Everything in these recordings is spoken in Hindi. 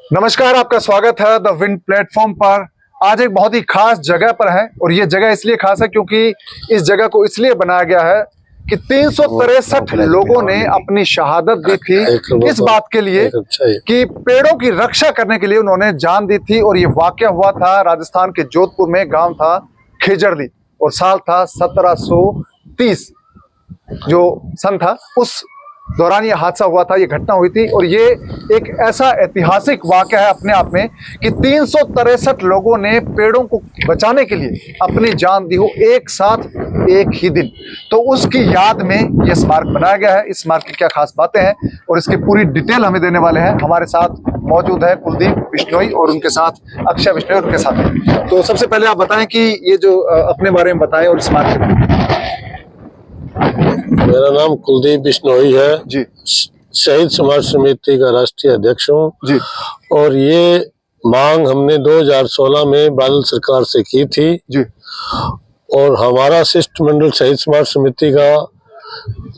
नमस्कार, आपका स्वागत है द विंड प्लेटफॉर्म पर। आज एक बहुत ही खास जगह पर है और ये जगह इसलिए खास है क्योंकि इस जगह को इसलिए बनाया गया है कि 363 लोगों ने अपनी शहादत दी थी इस बात के लिए कि पेड़ों की रक्षा करने के लिए उन्होंने जान दी थी। और ये वाकया हुआ था राजस्थान के जोधपुर में, गांव था खेजड़ली और साल था 1730 जो सन था, उस दौरान ये हादसा हुआ था, ये घटना हुई थी। और ये एक ऐसा ऐतिहासिक वाकया है अपने आप में कि 363 लोगों ने पेड़ों को बचाने के लिए अपनी जान दी हो एक साथ एक ही दिन। तो उसकी याद में ये स्मारक बनाया गया है। इस स्मारक की क्या खास बातें हैं और इसकी पूरी डिटेल हमें देने वाले हैं। हमारे साथ मौजूद है कुलदीप बिश्नोई और उनके साथ अक्षय बिश्नोई उनके साथ। तो सबसे पहले आप बताएं कि ये जो अपने बारे में बताएं और स्मारक। मेरा नाम कुलदीप बिश्नोई है जी। शहीद समाज समिति का राष्ट्रीय अध्यक्ष हूँ जी। और ये मांग हमने 2016 में बादल सरकार से की थी जी। और हमारा शिष्टमंडल शहीद समाज समिति का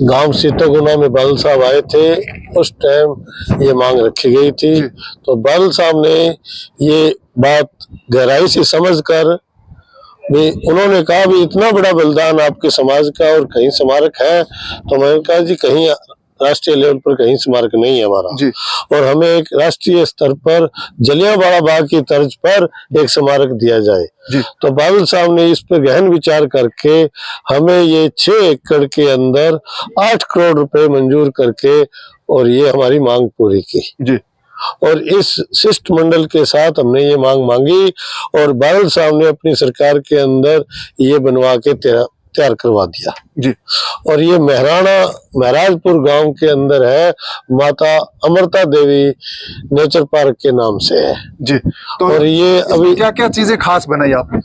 गांव सीतागुना में बादल साहब आए थे, उस टाइम ये मांग रखी गई थी। तो बादल साहब ने ये बात गहराई से समझकर भी उन्होंने कहा भी इतना बड़ा बलिदान आपके समाज का और कहीं स्मारक है, तो मैंने कहा जी कहीं राष्ट्रीय लेवल पर कहीं स्मारक नहीं है हमारा जी। और हमें एक राष्ट्रीय स्तर पर जलियांवाला बाग की तर्ज पर एक स्मारक दिया जाए जी। तो बादल साहब ने इस पर गहन विचार करके हमें ये 6 एकड़ के अंदर 8 करोड़ रुपए मंजूर करके और ये हमारी मांग पूरी की जी। और इस शिष्टमंडल के साथ हमने ये मांग मांगी और बादल साहब ने अपनी सरकार के अंदर ये बनवा के तैयार करवा दिया जी। और ये महराजपुर गांव के अंदर है, माता अमृता देवी नेचर पार्क के नाम से है जी। तो और ये अभी क्या क्या चीजें खास बनाई आपने?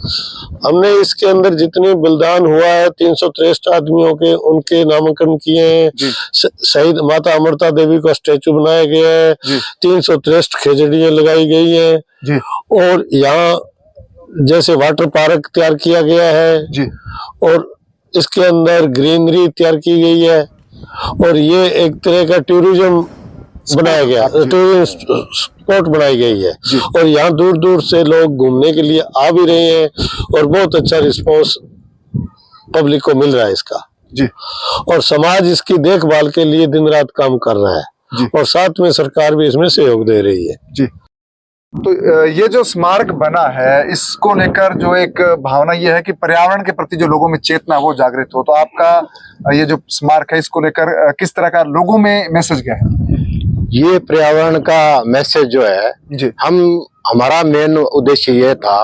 हमने इसके अंदर जितने बलिदान हुआ है 363 आदमियों के, उनके नामांकन किए हैं। शहीद माता अमृता देवी का स्टेचू बनाया गया है, 363 खेजड़ियां लगाई गई है जी। और यहाँ जैसे वाटर पार्क तैयार किया गया है जी। और इसके अंदर ग्रीनरी तैयार की गई है और ये एक तरह का टूरिज्म बनाया गया, टूरिस्ट स्पॉट बनाई गई है। और यहाँ दूर दूर से लोग घूमने के लिए आ भी रहे हैं और बहुत अच्छा रिस्पॉन्स पब्लिक को मिल रहा है इसका जी। और समाज इसकी देखभाल के लिए दिन रात काम कर रहा है जी। और साथ में सरकार भी इसमें सहयोग दे रही है जी। तो ये जो स्मारक बना है, इसको लेकर जो एक भावना ये है कि पर्यावरण के प्रति जो लोगों में चेतना वो जागृत हो। तो आपका ये जो स्मारक है इसको लेकर किस तरह का लोगों में मैसेज गया है? ये पर्यावरण का मैसेज जो है जी। हमारा मेन उद्देश्य ये था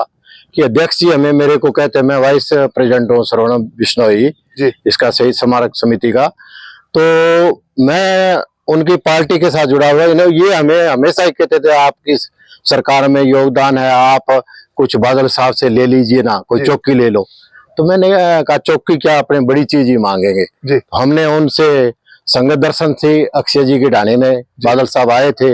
कि अध्यक्ष जी हमें मेरे को कहते हैं, मैं वाइस प्रेसिडेंट हूँ श्रवण बिश्नोई जी, इसका शहीद स्मारक समिति का। तो मैं उनकी पार्टी के साथ जुड़ा हुआ, ये हमें हमेशा ही कहते थे आपकी सरकार में योगदान है, आप कुछ बादल साहब से ले लीजिए ना, कोई चौकी ले लो। तो मैंने कहा चौकी क्या, अपने बड़ी चीज ही मांगेंगे जी। हमने उनसे संगत दर्शन थी अक्षय जी के ढाणे में, बादल साहब आए थे,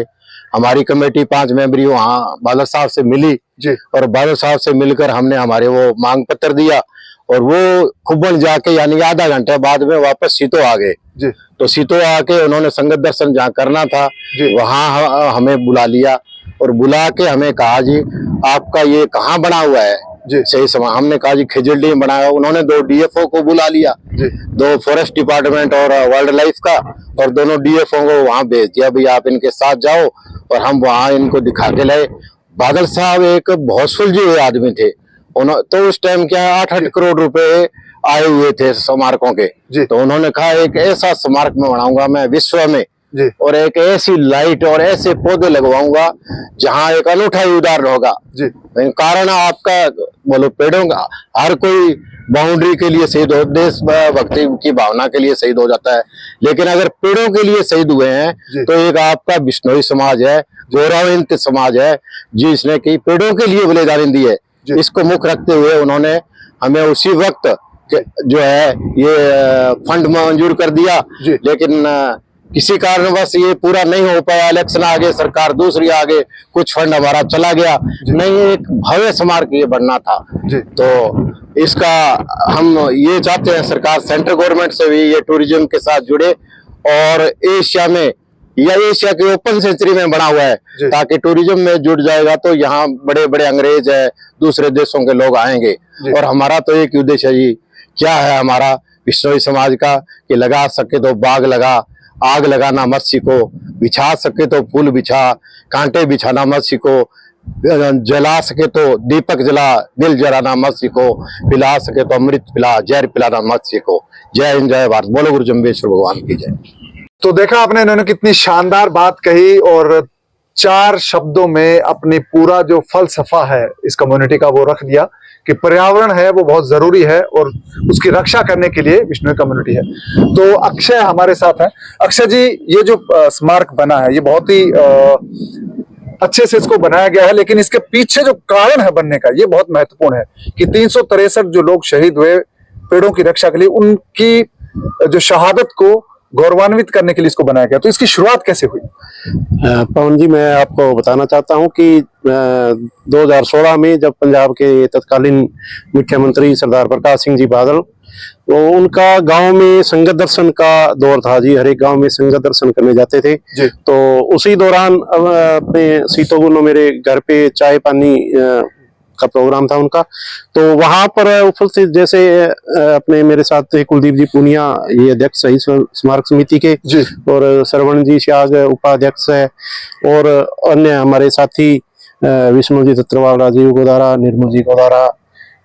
हमारी कमेटी 5 मेंबरी वहाँ बादल साहब से मिली जी। और बादल साहब से मिलकर हमने हमारे वो मांग पत्र दिया और वो खुबन जाके यानी आधा घंटे बाद में वापस सीतो आ गए जी। तो सीतो आके उन्होंने संगत दर्शन जहाँ करना था वहाँ हमें बुला लिया और बुला के हमें कहा जी आपका ये कहाँ बना हुआ है जी, सही समय। हमने कहा जी खेजड़ली में बनाया। उन्होंने 2 डीएफओ को बुला लिया जी। 2 फॉरेस्ट डिपार्टमेंट और वाइल्ड लाइफ का, और दोनों डीएफओ को वहाँ भेज दिया, भाई आप इनके साथ जाओ। और हम वहाँ इनको दिखा के लाए। बादल साहब एक बहुत सुलझे हुए आदमी थे। तो उस टाइम क्या 8-8 करोड़ रुपए आए हुए थे स्मारकों के जी। तो उन्होंने कहा एक ऐसा स्मारक में बनाऊंगा मैं विश्व में जी। और एक ऐसी लाइट और ऐसे पौधे लगवाऊंगा जहाँ एक अनूठा ही उदाहरण होगा जी। कारण आपका बोलो पेड़ों का, हर कोई बाउंड्री के लिए शहीद हो, देश भक्ति की भावना के लिए शहीद हो जाता है, लेकिन अगर पेड़ों के लिए शहीद हुए हैं तो एक आपका बिश्नोई समाज है, गौरवान्वित समाज है जिसने की पेड़ों के लिए बलिदान दी है। इसको मुख्य रखते हुए उन्होंने हमें उसी वक्त जो है ये फंड मंजूर कर दिया, लेकिन किसी कारणवश ये पूरा नहीं हो पाया। इलेक्शन आ गए, सरकार दूसरी आ गई, कुछ फंड हमारा चला गया नहीं। एक भव्य स्मारक ये बनना था जी। तो इसका हम ये चाहते हैं सरकार सेंट्रल गवर्नमेंट से भी ये टूरिज्म के साथ जुड़े और एशिया में यह एशिया के ओपन सेंचुरी में बना हुआ है ताकि टूरिज्म में जुड़ जाएगा तो यहाँ बड़े बड़े अंग्रेज है, दूसरे देशों के लोग आएंगे। और हमारा तो एक उद्देश्य है, क्या है हमारा बिश्नोई समाज का, कि लगा सके तो बाग लगा, आग लगाना मत सीखो, बिछा सके तो फूल बिछा, कांटे बिछाना मत सीखो, जला सके तो दीपक जला, दिल जलाना मत सीखो, पिला सके तो अमृत पिला, जहर पिलाना मत सीखो। जय हिंद, जय भारत, बोलो गुरु जम्बेश्वर भगवान की जय। तो देखा आपने, इन्होंने कितनी शानदार बात कही और 4 शब्दों में अपनी पूरा जो फलसफा है इस कम्युनिटी का वो रख दिया कि पर्यावरण है वो बहुत जरूरी है और उसकी रक्षा करने के लिए बिश्नोई कम्युनिटी है। तो अक्षय हमारे साथ है। अक्षय जी, ये जो स्मारक बना है ये बहुत ही अच्छे से इसको बनाया गया है, लेकिन इसके पीछे जो कारण है बनने का ये बहुत महत्वपूर्ण है कि 363 जो लोग शहीद हुए पेड़ों की रक्षा के लिए, उनकी जो शहादत को गौरवान्वित करने के लिए इसको बनाया गया। तो इसकी शुरुआत कैसे हुई? पवन जी, मैं आपको बताना चाहता हूं कि 2016 में जब पंजाब के तत्कालीन मुख्यमंत्री सरदार प्रकाश सिंह जी बादल, वो उनका गांव में संगत दर्शन का दौर था जी, हर एक गांव में संगत दर्शन करने जाते थे। तो उसी दौरान अपने सीतोगुनो मेरे घर पे चाय पानी का प्रोग्राम था उनका, तो वहां पर उपस्थित जैसे अपने मेरे साथ थे कुलदीप जी पूनिया, ये अध्यक्ष है स्मारक समिति के, और श्रवण जी शाग उपाध्यक्ष है, और अन्य हमारे साथी विष्णु जी तत्वाल, राजीव गोदारा, निर्मल जी गोदारा,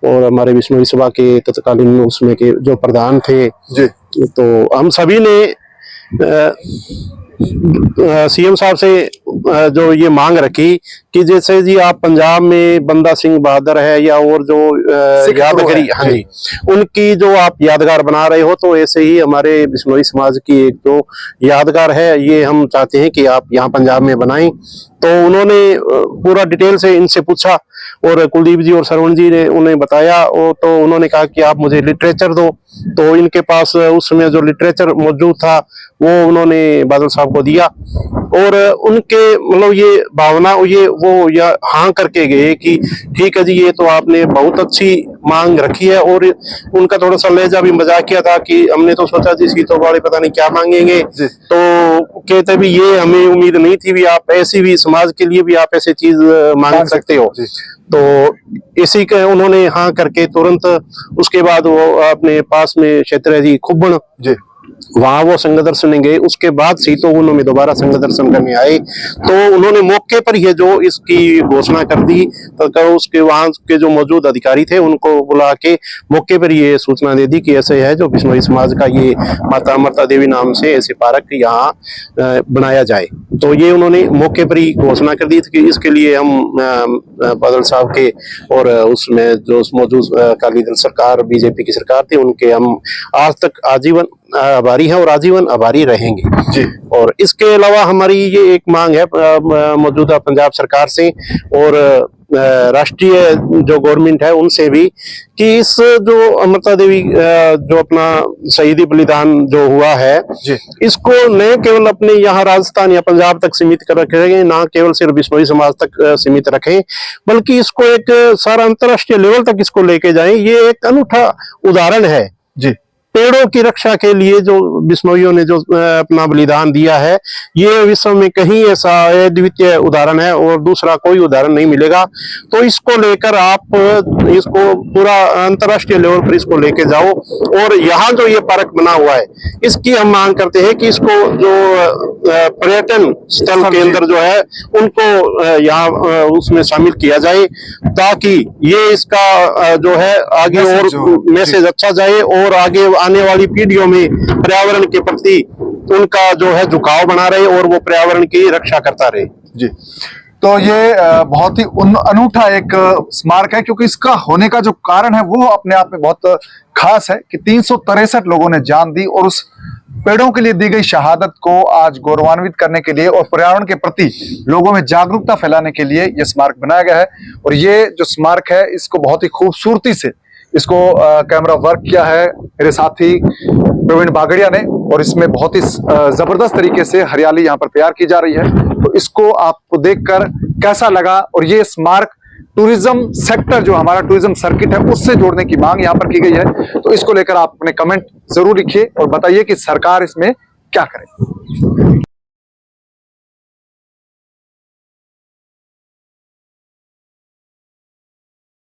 और हमारे विष्णु सभा के तत्कालीन उसमें के जो प्रधान थे जी। तो हम सभी ने सीएम साहब से जो ये मांग रखी कि जैसे जी आप पंजाब में बंदा सिंह बहादुर है या और जो यादगारी, हाँ जी, उनकी जो आप यादगार बना रहे हो, तो ऐसे ही हमारे बिश्नोई समाज की एक जो यादगार है ये हम चाहते हैं कि आप यहाँ पंजाब में बनाएं। तो उन्होंने पूरा डिटेल से इनसे पूछा और कुलदीप जी और श्रवण जी ने उन्हें बताया, और तो उन्होंने कहा कि आप मुझे लिटरेचर दो। तो इनके पास उस समय जो लिटरेचर मौजूद था वो उन्होंने बादल साहब को दिया, और उनके मतलब ये भावना ये वो या हाँ करके गए कि ठीक है जी, ये तो आपने बहुत अच्छी मांग रखी है। और उनका थोड़ा सा लहजा भी मजाक किया था कि हमने तो सोचा जी सीतों वाले पता नहीं क्या मांगेंगे, तो कहते भी ये हमें उम्मीद नहीं थी भी आप ऐसी भी समाज के लिए भी आप ऐसी चीज मांग सकते हो। तो इसी के उन्होंने हाँ करके तुरंत उसके बाद वो अपने पास में क्षेत्र है जी खुब्बन जी, वहां वो संगत दर्शन गए। उसके बाद सीतोगुनो में दोबारा संगत दर्शन करने आए, तो उन्होंने मौके पर ये जो इसकी घोषणा कर दी, तो उसके वहां के जो मौजूद अधिकारी थे उनको बुला के मौके पर ये सूचना दे दी कि ऐसे है जो बिश्नोई समाज का ये माता अमृता देवी नाम से ऐसे पार्क यहाँ बनाया जाए। तो ये उन्होंने मौके पर ही घोषणा कर दी थी कि इसके लिए हम बादल साहब के और उसमें जो मौजूद अकाली दल सरकार, बीजेपी की सरकार थी, उनके हम आज तक आजीवन आभारी हैं और आजीवन आभारी रहेंगे जी। और इसके अलावा हमारी ये एक मांग है मौजूदा पंजाब सरकार से और राष्ट्रीय जो गवर्नमेंट है उनसे भी कि इस जो अमृता देवी जो अपना शहीदी बलिदान जो हुआ है जी, इसको न केवल अपने यहाँ राजस्थान या पंजाब तक सीमित कर रखें, ना केवल सिर्फ बिश्नोई समाज तक सीमित रखें, बल्कि इसको एक सारा अंतर्राष्ट्रीय लेवल तक इसको लेके जाएं। ये एक अनूठा उदाहरण है जी, पेड़ों की रक्षा के लिए जो बिश्नोइयों ने जो अपना बलिदान दिया है, ये विश्व में कहीं ऐसा अद्वितीय उदाहरण है और दूसरा कोई उदाहरण नहीं मिलेगा। तो इसको लेकर आप इसको पूरा अंतर्राष्ट्रीय लेवल पर इसको लेके जाओ, और यहाँ जो ये पार्क बना हुआ है इसकी हम मांग करते हैं कि इसको जो पर्यटन स्थल के अंदर जो है उनको यहाँ उसमें शामिल किया जाए, ताकि ये इसका जो है आगे और मैसेज अच्छा जाए और आगे आने वाली पीढ़ियों में पर्यावरण के प्रति उनका जो है झुकाव बना रहे और वो पर्यावरण की रक्षा करता रहे जी। तो ये बहुत ही अनूठा एक स्मारक है, क्योंकि इसका होने का जो कारण है वो अपने आप में बहुत खास है कि 363 लोगों ने जान दी और उस पेड़ों के लिए दी गई शहादत को आज गौरवान्वित करने के लिए और पर्यावरण के प्रति लोगों में जागरूकता फैलाने के लिए यह स्मारक बनाया गया है। और ये जो स्मारक है इसको बहुत ही खूबसूरती से इसको कैमरा वर्क किया है मेरे साथी प्रवीण बागड़िया ने, और इसमें बहुत ही जबरदस्त तरीके से हरियाली यहाँ पर तैयार की जा रही है। तो इसको आपको देखकर कैसा लगा, और ये स्मारक टूरिज्म सेक्टर जो हमारा टूरिज्म सर्किट है उससे जोड़ने की मांग यहाँ पर की गई है, तो इसको लेकर आप अपने कमेंट जरूर लिखिए और बताइए कि सरकार इसमें क्या करे।